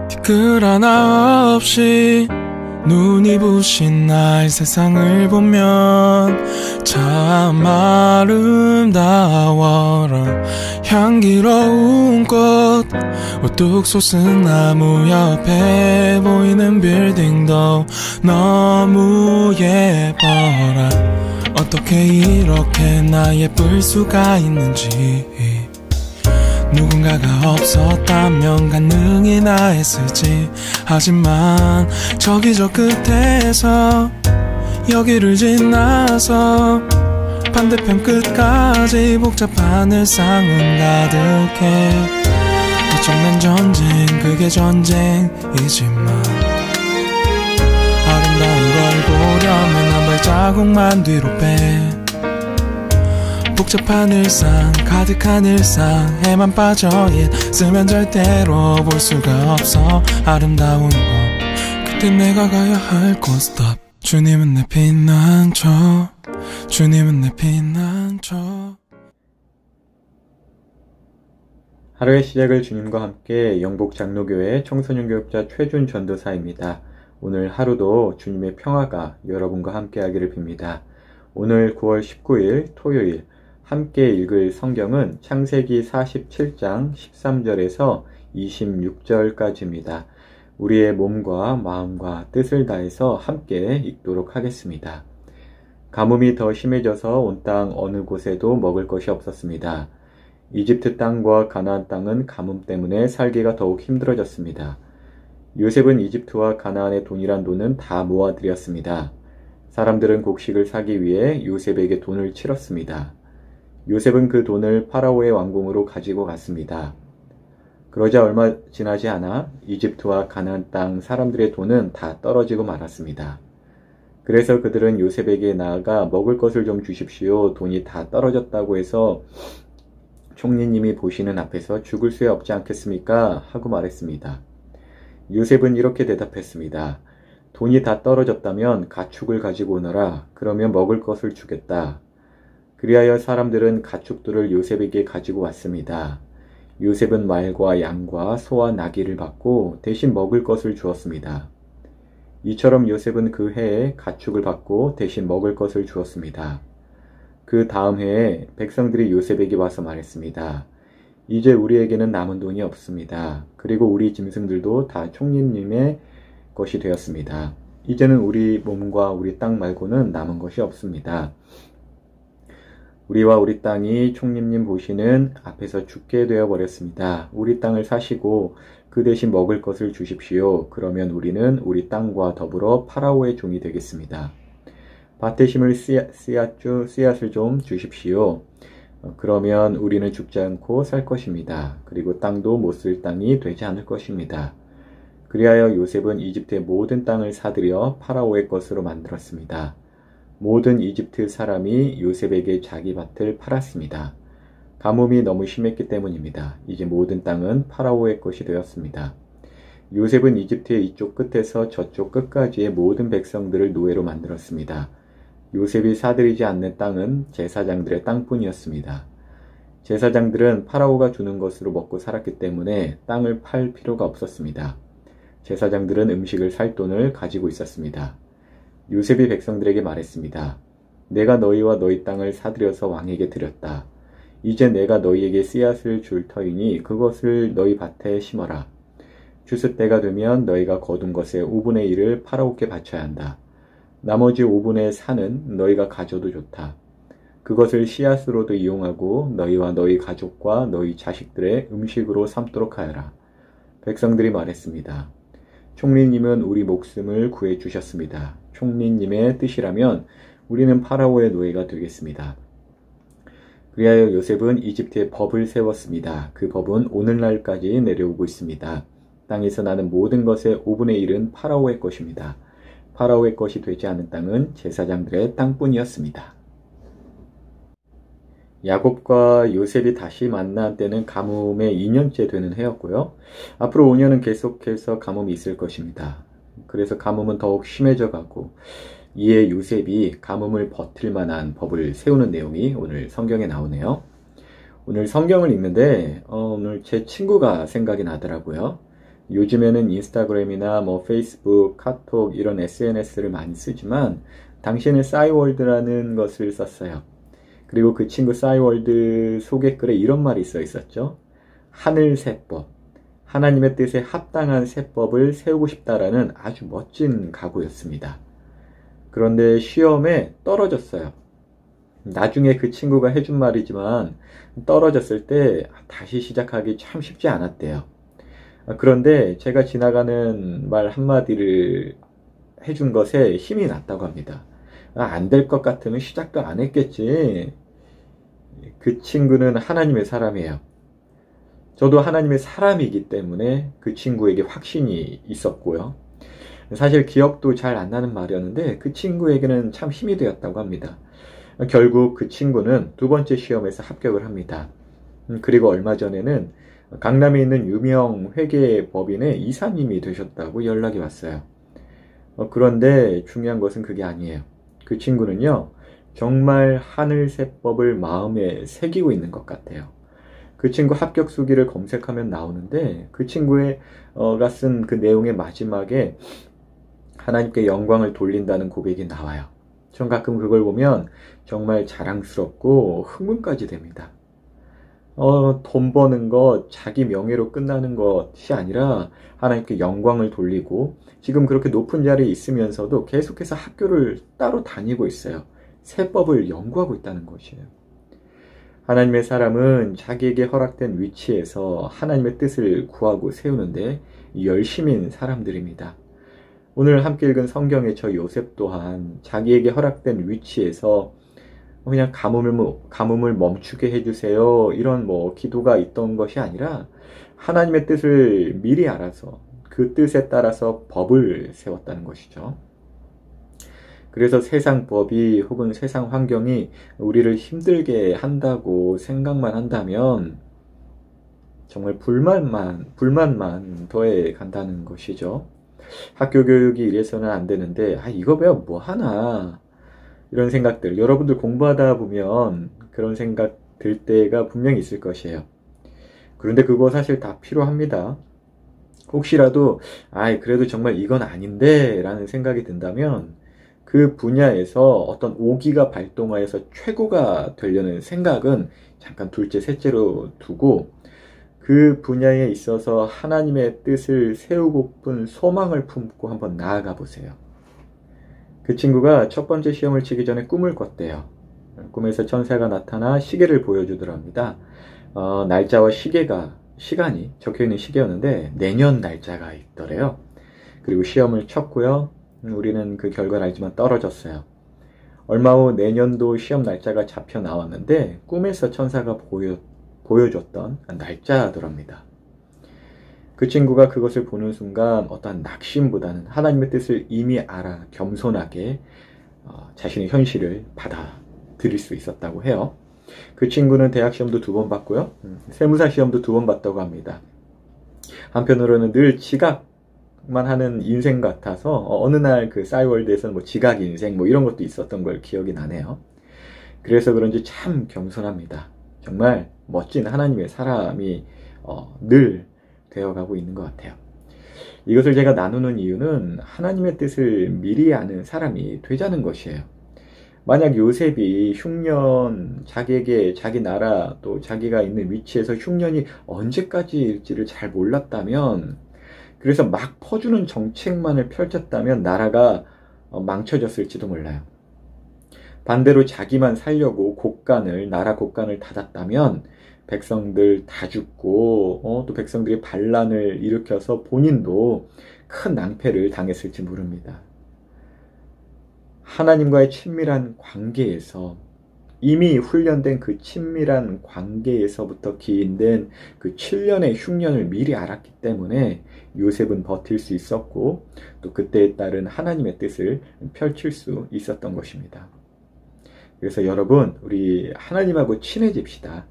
티끌 하나 없이 눈이 부신 나의 세상을 보면 참 아름다워라. 향기로운 꽃 우뚝 솟은 나무 옆에 보이는 빌딩도 너무 예뻐라. 어떻게 이렇게 나 예쁠 수가 있는지 누군가가 없었다면 가능히 나 했을지. 하지만 저기 저 끝에서 여기를 지나서 반대편 끝까지 복잡한 일상은 가득해. 어쩌면 전쟁 그게 전쟁이지만 아름다운 걸 보려면 한 발자국만 뒤로 빼. 복잡한 일상 가득한 일상에만 빠져 있으면 절대로 볼 수가 없어 아름다운 거. 그때 내가 가야 할 곳 stop. 주님은 내 피난처, 주님은 내 피난처. 하루의 시작을 주님과 함께 영복장로교회 청소년교육자 최준 전도사입니다. 오늘 하루도 주님의 평화가 여러분과 함께 하기를 빕니다. 오늘 9월 19일 토요일 함께 읽을 성경은 창세기 47장 13절에서 26절까지입니다. 우리의 몸과 마음과 뜻을 다해서 함께 읽도록 하겠습니다. 가뭄이 더 심해져서 온 땅 어느 곳에도 먹을 것이 없었습니다. 이집트 땅과 가나안 땅은 가뭄 때문에 살기가 더욱 힘들어졌습니다. 요셉은 이집트와 가나안의 돈이란 돈은 다 모아들였습니다. 사람들은 곡식을 사기 위해 요셉에게 돈을 치렀습니다. 요셉은 그 돈을 파라오의 왕궁으로 가지고 갔습니다. 그러자 얼마 지나지 않아 이집트와 가나안 땅 사람들의 돈은 다 떨어지고 말았습니다. 그래서 그들은 요셉에게 나아가 먹을 것을 좀 주십시오. 돈이 다 떨어졌다고 해서 총리님이 보시는 앞에서 죽을 수 없지 않겠습니까? 하고 말했습니다. 요셉은 이렇게 대답했습니다. 돈이 다 떨어졌다면 가축을 가지고 오너라. 그러면 먹을 것을 주겠다. 그리하여 사람들은 가축들을 요셉에게 가지고 왔습니다. 요셉은 말과 양과 소와 나귀를 받고 대신 먹을 것을 주었습니다. 이처럼 요셉은 그 해에 가축을 받고 대신 먹을 것을 주었습니다. 그 다음 해에 백성들이 요셉에게 와서 말했습니다. 이제 우리에게는 남은 돈이 없습니다. 그리고 우리 짐승들도 다 총리님의 것이 되었습니다. 이제는 우리 몸과 우리 땅 말고는 남은 것이 없습니다. 우리와 우리 땅이 총리님 보시는 앞에서 죽게 되어버렸습니다. 우리 땅을 사시고 그 대신 먹을 것을 주십시오. 그러면 우리는 우리 땅과 더불어 파라오의 종이 되겠습니다. 밭에 심을 씨앗을 좀 주십시오. 그러면 우리는 죽지 않고 살 것입니다. 그리고 땅도 못 쓸 땅이 되지 않을 것입니다. 그리하여 요셉은 이집트의 모든 땅을 사들여 파라오의 것으로 만들었습니다. 모든 이집트 사람이 요셉에게 자기 밭을 팔았습니다. 가뭄이 너무 심했기 때문입니다. 이제 모든 땅은 파라오의 것이 되었습니다. 요셉은 이집트의 이쪽 끝에서 저쪽 끝까지의 모든 백성들을 노예로 만들었습니다. 요셉이 사들이지 않는 땅은 제사장들의 땅뿐이었습니다. 제사장들은 파라오가 주는 것으로 먹고 살았기 때문에 땅을 팔 필요가 없었습니다. 제사장들은 음식을 살 돈을 가지고 있었습니다. 요셉이 백성들에게 말했습니다. 내가 너희와 너희 땅을 사들여서 왕에게 드렸다. 이제 내가 너희에게 씨앗을 줄 터이니 그것을 너희 밭에 심어라. 추수 때가 되면 너희가 거둔 것의 5분의 1을 파라오께 바쳐야 한다. 나머지 5분의 4는 너희가 가져도 좋다. 그것을 씨앗으로도 이용하고 너희와 너희 가족과 너희 자식들의 음식으로 삼도록 하여라. 백성들이 말했습니다. 총리님은 우리 목숨을 구해주셨습니다. 총리님의 뜻이라면 우리는 파라오의 노예가 되겠습니다. 그리하여 요셉은 이집트에 법을 세웠습니다. 그 법은 오늘날까지 내려오고 있습니다. 땅에서 나는 모든 것의 5분의 1은 파라오의 것입니다. 파라오의 것이 되지 않은 땅은 제사장들의 땅뿐이었습니다. 야곱과 요셉이 다시 만난 때는 가뭄의 2년째 되는 해였고요. 앞으로 5년은 계속해서 가뭄이 있을 것입니다. 그래서 가뭄은 더욱 심해져 가고 이에 요셉이 가뭄을 버틸 만한 법을 세우는 내용이 오늘 성경에 나오네요. 오늘 성경을 읽는데 오늘 제 친구가 생각이 나더라고요. 요즘에는 인스타그램이나 뭐 페이스북, 카톡 이런 SNS를 많이 쓰지만 당시에는 싸이월드라는 것을 썼어요. 그리고 그 친구 싸이월드 소개글에 이런 말이 써 있었죠. 하늘세법, 하나님의 뜻에 합당한 세법을 세우고 싶다라는 아주 멋진 각오였습니다. 그런데 시험에 떨어졌어요. 나중에 그 친구가 해준 말이지만 떨어졌을 때 다시 시작하기 참 쉽지 않았대요. 그런데 제가 지나가는 말 한마디를 해준 것에 힘이 났다고 합니다. 안 될 것 같으면 시작도 안 했겠지. 그 친구는 하나님의 사람이에요. 저도 하나님의 사람이기 때문에 그 친구에게 확신이 있었고요. 사실 기억도 잘 안 나는 말이었는데 그 친구에게는 참 힘이 되었다고 합니다. 결국 그 친구는 두 번째 시험에서 합격을 합니다. 그리고 얼마 전에는 강남에 있는 유명 회계법인의 이사님이 되셨다고 연락이 왔어요. 그런데 중요한 것은 그게 아니에요. 그 친구는요, 정말 하늘세법을 마음에 새기고 있는 것 같아요. 그 친구 합격 수기를 검색하면 나오는데 그 친구가 쓴 그 내용의 마지막에 하나님께 영광을 돌린다는 고백이 나와요. 전 가끔 그걸 보면 정말 자랑스럽고 흥분까지 됩니다. 돈 버는 것, 자기 명예로 끝나는 것이 아니라 하나님께 영광을 돌리고 지금 그렇게 높은 자리에 있으면서도 계속해서 학교를 따로 다니고 있어요. 세법을 연구하고 있다는 것이에요. 하나님의 사람은 자기에게 허락된 위치에서 하나님의 뜻을 구하고 세우는데 열심인 사람들입니다. 오늘 함께 읽은 성경의 저 요셉 또한 자기에게 허락된 위치에서 그냥 가뭄을 멈추게 해주세요. 이런 기도가 있던 것이 아니라 하나님의 뜻을 미리 알아서 그 뜻에 따라서 법을 세웠다는 것이죠. 그래서 세상 법이 혹은 세상 환경이 우리를 힘들게 한다고 생각만 한다면 정말 불만만 더해 간다는 것이죠. 학교 교육이 이래서는 안 되는데 이거 배워 뭐 하나 이런 생각들 여러분들 공부하다 보면 그런 생각 들 때가 분명히 있을 것이에요. 그런데 그거 사실 다 필요합니다. 혹시라도 그래도 정말 이건 아닌데 라는 생각이 든다면 그 분야에서 어떤 오기가 발동하여서 최고가 되려는 생각은 잠깐 둘째 셋째로 두고 그 분야에 있어서 하나님의 뜻을 세우고픈 소망을 품고 한번 나아가 보세요. 그 친구가 첫 번째 시험을 치기 전에 꿈을 꿨대요. 꿈에서 천사가 나타나 시계를 보여주더랍니다. 날짜와 시간이 적혀있는 시계였는데 내년 날짜가 있더래요. 그리고 시험을 쳤고요. 우리는 그 결과를 알지만 떨어졌어요. 얼마 후 내년도 시험 날짜가 잡혀 나왔는데 꿈에서 천사가 보여줬던 날짜더랍니다. 그 친구가 그것을 보는 순간 어떠한 낙심보다는 하나님의 뜻을 이미 알아 겸손하게 자신의 현실을 받아들일 수 있었다고 해요. 그 친구는 대학 시험도 2번 봤고요. 세무사 시험도 2번 봤다고 합니다. 한편으로는 늘 지각만 하는 인생 같아서 어느 날 그 싸이월드에서는 지각 인생 이런 것도 있었던 걸 기억이 나네요. 그래서 그런지 참 겸손합니다. 정말 멋진 하나님의 사람이 늘 되어가고 있는 것 같아요. 이것을 제가 나누는 이유는 하나님의 뜻을 미리 아는 사람이 되자는 것이에요. 만약 요셉이 흉년, 자기에게 자기 나라 또 자기가 있는 위치에서 흉년이 언제까지일지를 잘 몰랐다면, 그래서 막 퍼주는 정책만을 펼쳤다면 나라가 망쳐졌을지도 몰라요. 반대로 자기만 살려고 나라 곳간을 닫았다면 백성들 다 죽고 또 백성들이 반란을 일으켜서 본인도 큰 낭패를 당했을지 모릅니다. 하나님과의 친밀한 관계에서 이미 훈련된 그 친밀한 관계에서부터 기인된 그 7년의 흉년을 미리 알았기 때문에 요셉은 버틸 수 있었고 또 그때에 따른 하나님의 뜻을 펼칠 수 있었던 것입니다. 그래서 여러분, 우리 하나님하고 친해집시다.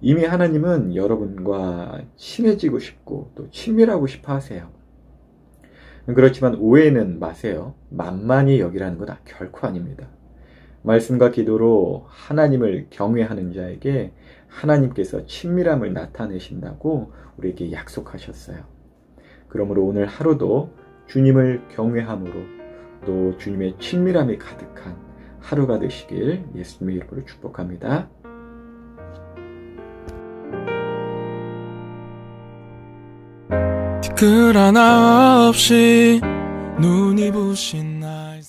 이미 하나님은 여러분과 친해지고 싶고 또 친밀하고 싶어 하세요. 그렇지만 오해는 마세요. 만만히 여기라는 건 결코 아닙니다. 말씀과 기도로 하나님을 경외하는 자에게 하나님께서 친밀함을 나타내신다고 우리에게 약속하셨어요. 그러므로 오늘 하루도 주님을 경외함으로 또 주님의 친밀함이 가득한 하루가 되시길 예수님의 이름으로 축복합니다. 티끌 하나 없이 눈이 부신 날